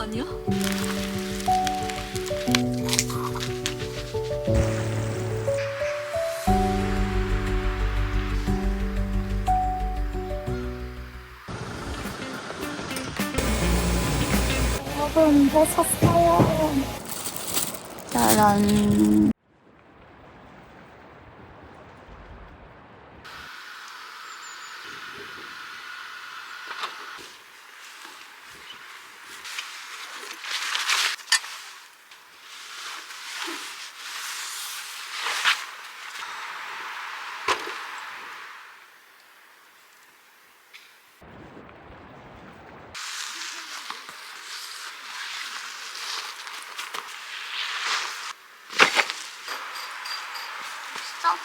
아니야? 여러분, 이거 샀어요. 짜란. 진짜?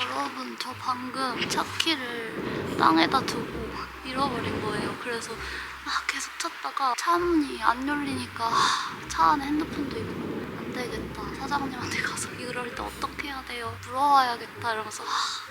여러분, 저 방금 차 키를 땅에다 두고 잃어버린 거예요. 그래서 계속 찾다가 차 문이 안 열리니까 차 안에 핸드폰도 있고 안 되겠다. 사장님한테 가서 이럴 때 어떻게 해야 돼요? 물어봐야겠다 이러면서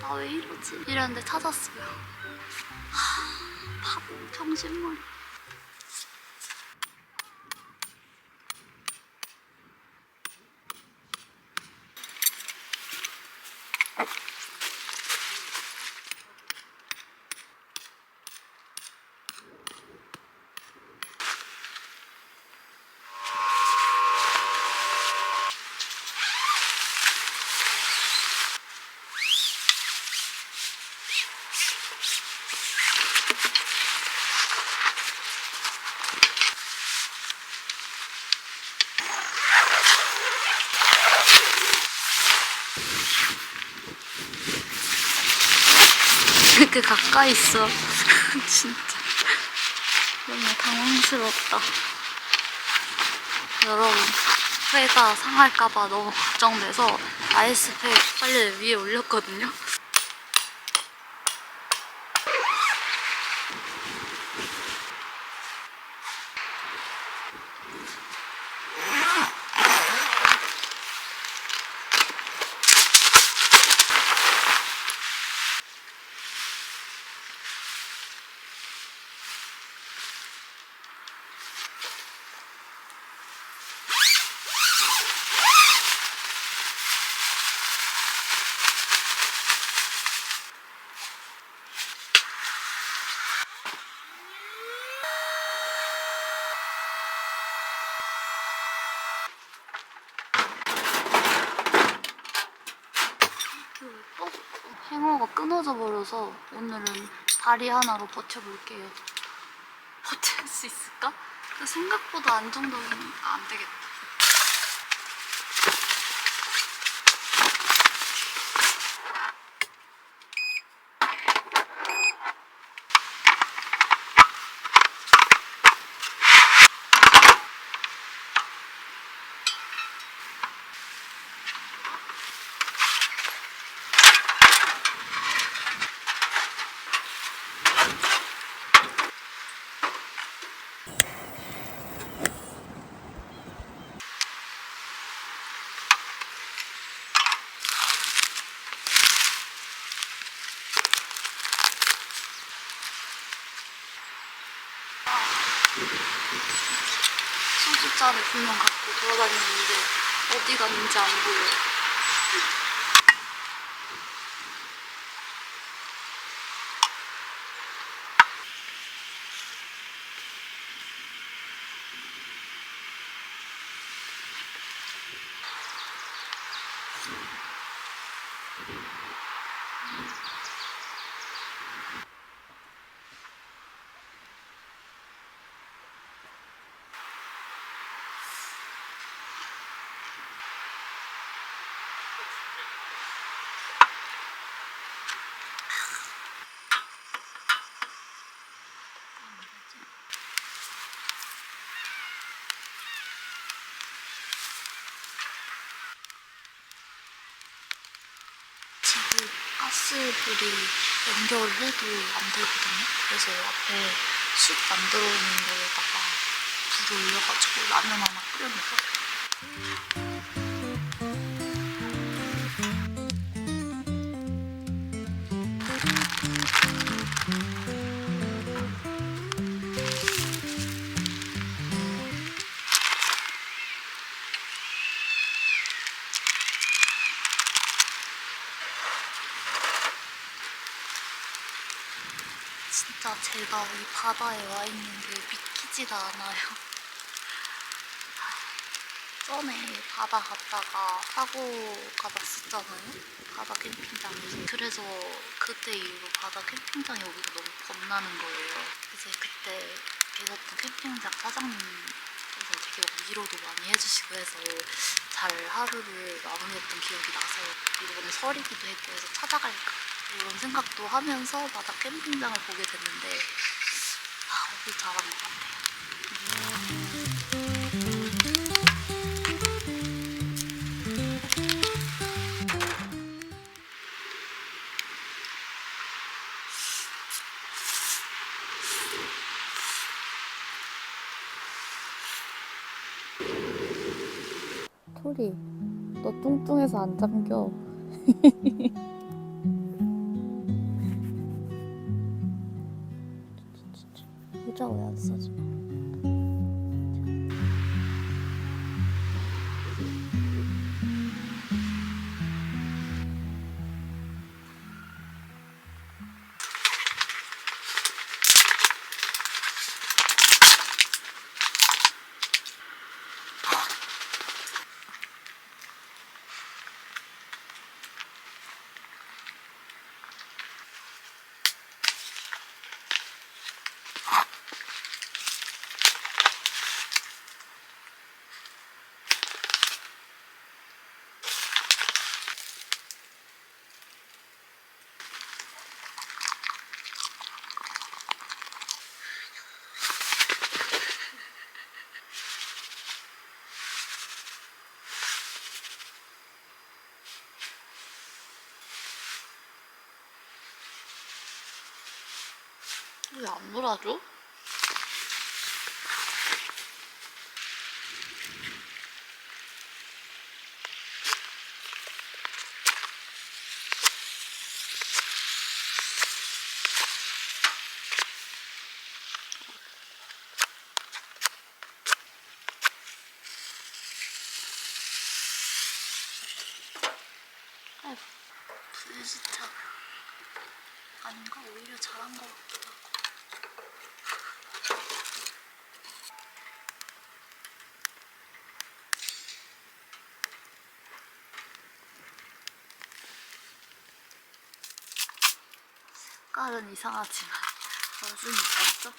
나 왜 이러지? 이랬는데 찾았어요. 바보, 정신머리. 이렇게 가까이 있어. 진짜 너무 당황스럽다. 여러분, 회가 상할까봐 너무 걱정돼서 아이스팩 빨리 위에 올렸거든요. 행어가 끊어져 버려서 오늘은 다리 하나로 버텨볼게요. 버틸 수 있을까? 생각보다 안정적이면 안 되겠다. 소주잔을 분명 갖고 돌아다니는데 어디 갔는지 안 보여요. 가스불이 연결을 해도 안 되거든요. 그래서 앞에 숯 만들어 놓은 거에다가 불을 올려가지고 라면 하나 끓여 먹어요. 진짜 제가 이 바다에 와 있는 게 믿기지가 않아요. 전에 바다 갔다가 사고가 났었잖아요. 바다 캠핑장에서. 그래서 그때 이후로 바다 캠핑장에 오기가 너무 겁나는 거예요. 이제 그때 계셨던 캠핑장 사장님께서 되게 막 위로도 많이 해주시고 해서 잘 하루를 마무리했던 기억이 나서 이번에 설이기도 했고 해서 찾아갈까 이런 생각도 하면서 바다 캠핑장을 보게 됐는데 오길 잘한 것 같아요. 토리, 너 뚱뚱해서 안 잠겨. 모자 왜 안 써지? 왜 안 놀아줘? 아이고, 불시착 아닌가? 오히려 잘한 것 같기도 하고. 색깔은 이상하지만 맛은 있었죠?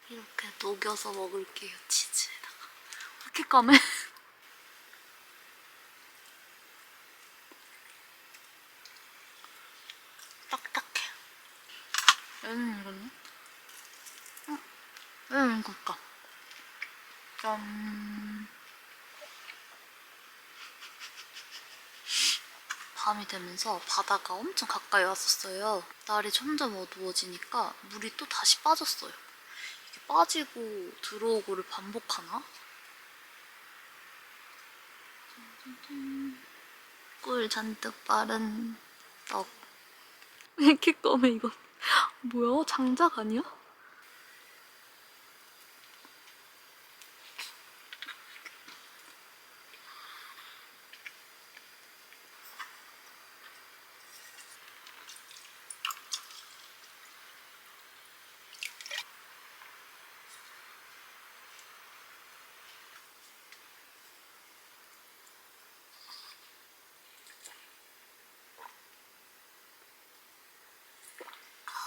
이렇게 녹여서 먹을게요, 치즈에다가. 왜 이렇게 까매? 딱딱해. 얘는 이거네? 응? 얘는 이거까. 짠. 밤이 되면서 바다가 엄청 가까이 왔었어요. 날이 점점 어두워지니까 물이 또 다시 빠졌어요. 이게 빠지고 들어오고를 반복하나? 꿀 잔뜩 바른 떡. 왜 이렇게 검해 이건? 뭐야? 장작 아니야?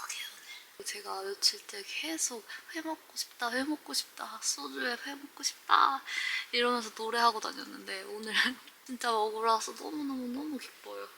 개운해. 제가 며칠 때 계속 회 먹고 싶다, 회 먹고 싶다, 소주에 회 먹고 싶다 이러면서 노래하고 다녔는데 오늘 진짜 먹으러 와서 너무너무 기뻐요.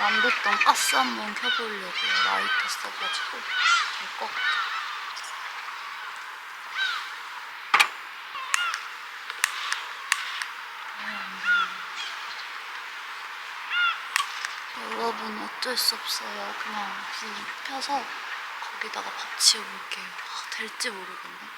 안 됐던 가스 한번 켜보려고요. 라이터 써가지고 될 것 같아요. 여러분 어쩔 수 없어요. 그냥 불 펴서 거기다가 밥 지어볼게요. 아, 될지 모르겠네.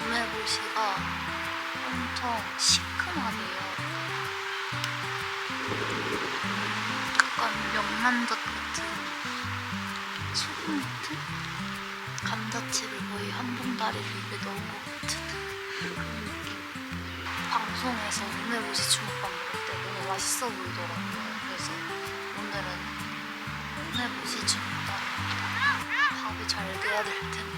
우메보시가 엄청 시큼하대요. 약간 명란젓 같은 소금 같은 감자칩을 거의 한 봉다리를 입에 넣은 것 같은 그런 느낌. 방송에서 우메보시 주먹밥 먹을 때 너무 맛있어 보이더라고요. 그래서 오늘은 우메보시 주먹밥 밥이 잘 돼야 될 텐데.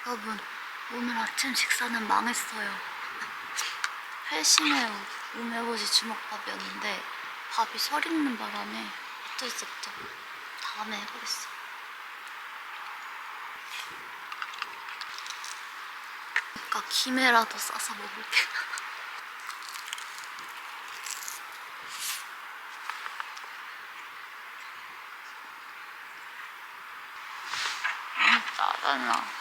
여러분, 오늘 아침 식사는 망했어요. 회심의 우메보시 주먹밥이었는데 밥이 설익는 바람에 어쩔 수 없죠. 다음에 해보겠어. 그러니까 김에라도 싸서 먹을게. 짜증나.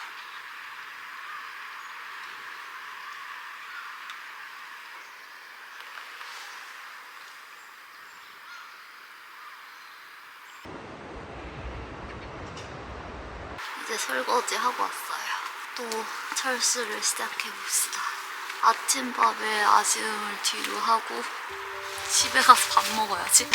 이제 설거지 하고 왔어요. 또 철수를 시작해 봅시다. 아침밥에 아쉬움을 뒤로 하고 집에 가서 밥 먹어야지.